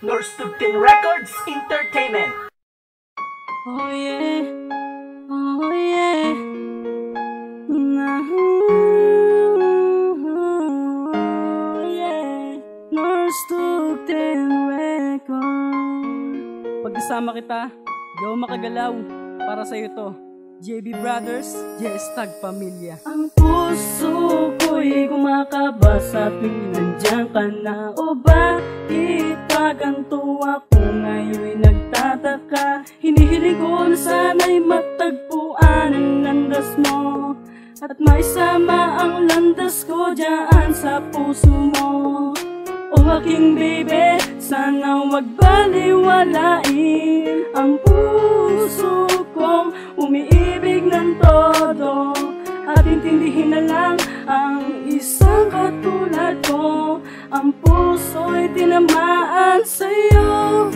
Norstubtin Records Entertainment. Oh yeah, oh yeah, oh yeah, Norstubtin Records. Pagkasama kita, di ako makagalaw. Para sa'yo to, JB Brothers, Jestag Pamilya. Ang puso ko'y kumakaba sa tuwing nandiyan ka na. O bakit paganto ako ngayon'y nagtataka? Hinihiling ko na sana'y matagpuan ang landas mo, at maisama ang landas ko dyan sa puso mo. O aking baby, sana wag baliwalain ang puso kong umiibig ng todo, at intindihin na lang ang isang katulad ko. Ang puso'y tinamaan sa'yo,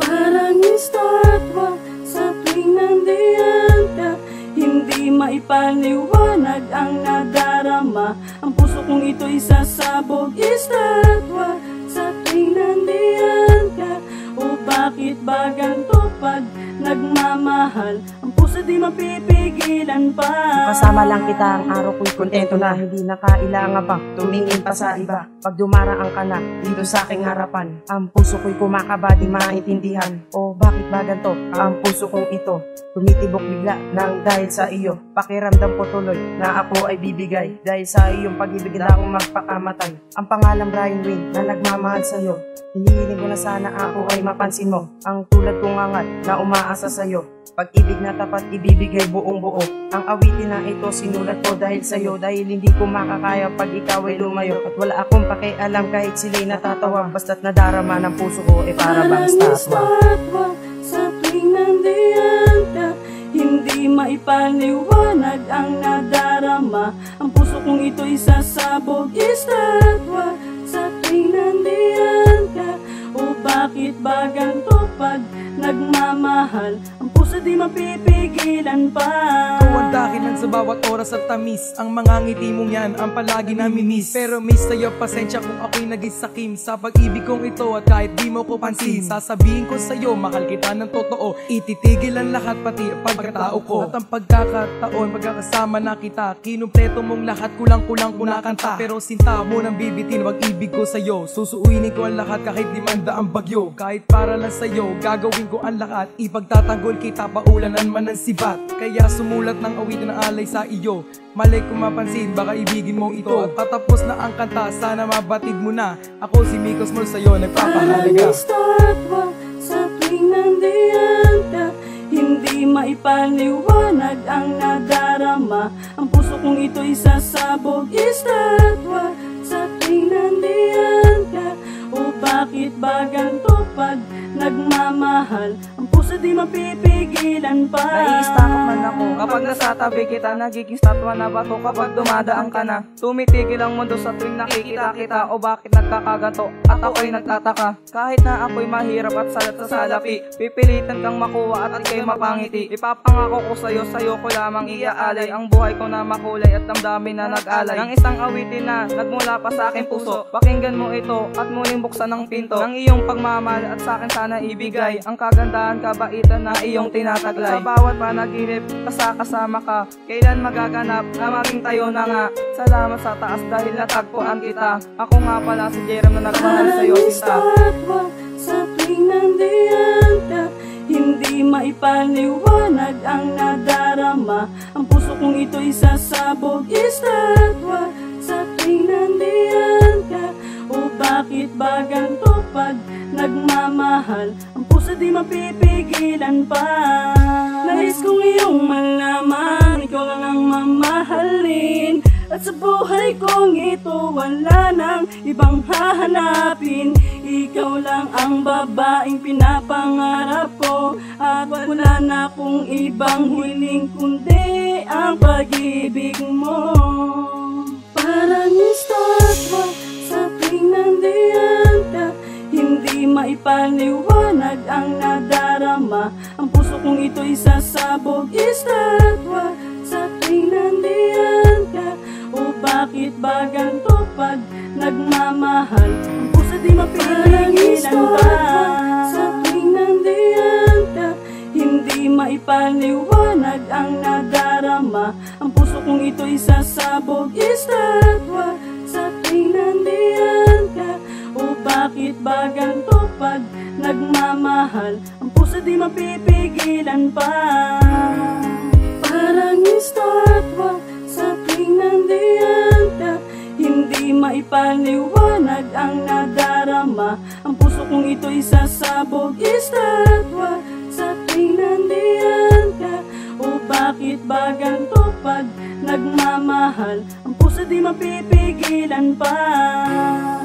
parang estatwa sa tuwing nandiyan ka. Hindi maipaliwanag ang nadarama, ang puso kong ito'y sasabog estatwa sa tuwing nandiyan ka. O bakit ba ganito pag nagmamahal, ang puso di mapipigilan pa? Kasama lang kita ang araw ko'y kontento na, hindi na kailangan pa tumingin pa sa iba. Pag dumaraan ka na dito sa aking harapan, ang puso ko'y kumakaba di maintindihan. O bakit ba ganito ang puso kong ito tumitibok bigla nang dahil sa iyo. Pakiramdam ko tuloy na ako ay bibigay, dahil sa iyong pag-ibig na akong magpakamatay. Ang pangalan Brian Wayne na nagmamahal sa iyo, hinihiling ko na sana ako ay mapansin mo. Ang tulad kong angat na umaasa sa iyo, pag-ibig na tapat ibibigay buong buo. Ang awitin na ito sinulat ko dahil sa iyo, dahil hindi ko makakaya pag ikaw ay lumayo. At wala akong pakialam kahit sila'y natatawa, basta't nadarama ng puso ko ay para bang estatwa. Sa tuwing nandiyan ka, hindi maipaliwanag ang nadarama, ang puso kong ito'y sasabog estatwa sa tuwing nandiyan ka. O bakit ba ganito pag nagmamahal, ang puso di mapipigilan pa? Ikaw ang dahilan sa bawat oras at tamis, ang mga ngiti mong yan ang palagi namimiss. Pero miss sa'yo, pasensya kung ako'y nag-isakim sa pag-ibig kong ito, at kahit di mo ko pansin, sasabihin ko sa'yo, mahal kita ng totoo. Ititigil ang lahat pati ang pagkatao ko, at ang pagkakataon magkakasama na kita. Kinumpleto mong lahat, kulang-kulang kunakanta. Pero sinta mo nang bibitin, pag-ibig ko sa'yo, susuinin ko ang lahat kahit di manda ang bagyo. Kahit para lang sa'yo, gagawin ko ang lahat, ipagtatanggol kita paulanan man ng sibat. Kaya sumulat ng awitin ng alay sa iyo, malay kung mapansin, baka ibigin mo ito. At patapos na ang kanta, sana mabatid mo na, ako si Mikos Mol sa'yo nagpapahalaga. Parang estatwa sa tuwing nandiyan ka, hindi maipaliwanag ang nadarama, ang puso kong ito'y sasabog estatwa sa tuwing nandiyan ka. O bakit ba ganito pag nagmamahal, ang puso di mapipigilan pa? Nai-stakot man ako kapag nasa tabi kita, nagiging statwa na bato kapag dumadaan ka na. Tumitigil ang mundo sa tuwing nakikita kita. O bakit nagkakaganto at ako'y nagtataka? Kahit na ako'y mahirap at salat sa salapi, pipilitan kang makuha at ika'y mapangiti. Ipapangako ko sa'yo ko lamang iaalay ang buhay ko na makulay at damdamin na nag-alay ng isang awitin na nagmula pa sa aking puso. Pakinggan mo ito at muling buksan ang pinto ng iyong pagmamahal, at sa akin sana ibigay ang kagandahan, kabaitan na iyong tinataglay. Sa bawat panaginip, kasama ka, kailan magaganap na maging tayo na nga. Salamat sa taas dahil natagpuan kita. Ako nga pala si Jerem na nagmahal sa'yo, sinta. Estatwa sa tuwing nandiyan ka, hindi maipaliwanag ang nadarama, ang puso kong ito'y sasabog estatwa sa tuwing nandiyan ka. O bakit ba ganito pag nagmamahal, ang puso di mapipigilan pa? Nais kong iyong malaman, ikaw lang ang mamahalin, at sa buhay kong ito wala nang ibang hahanapin. Ikaw lang ang babaeng pinapangarap ko, at wala na akong ibang hiling kundi ang pag-ibig mo. Parang estatwa sa tuwing nandiyan ka, hindi maipaliwanag ang nadarama, ang puso kong ito'y sasabog estatwa sa tuwing nandiyan ka. O bakit ba ganito pag nagmamahal, ang puso di mapigilan pa? bakit ba ganito pag nagmamahal? Ang puso di mapipigilan pa. Parang estatwa sa tuwing nandiyan ka, hindi maipaliwanag ang nadarama. Ang puso kong ito'y sasabog, estatwa sa tuwing nandiyan ka. O bakit ba ganito pag nagmamahal? Ang puso di mapipigilan pa.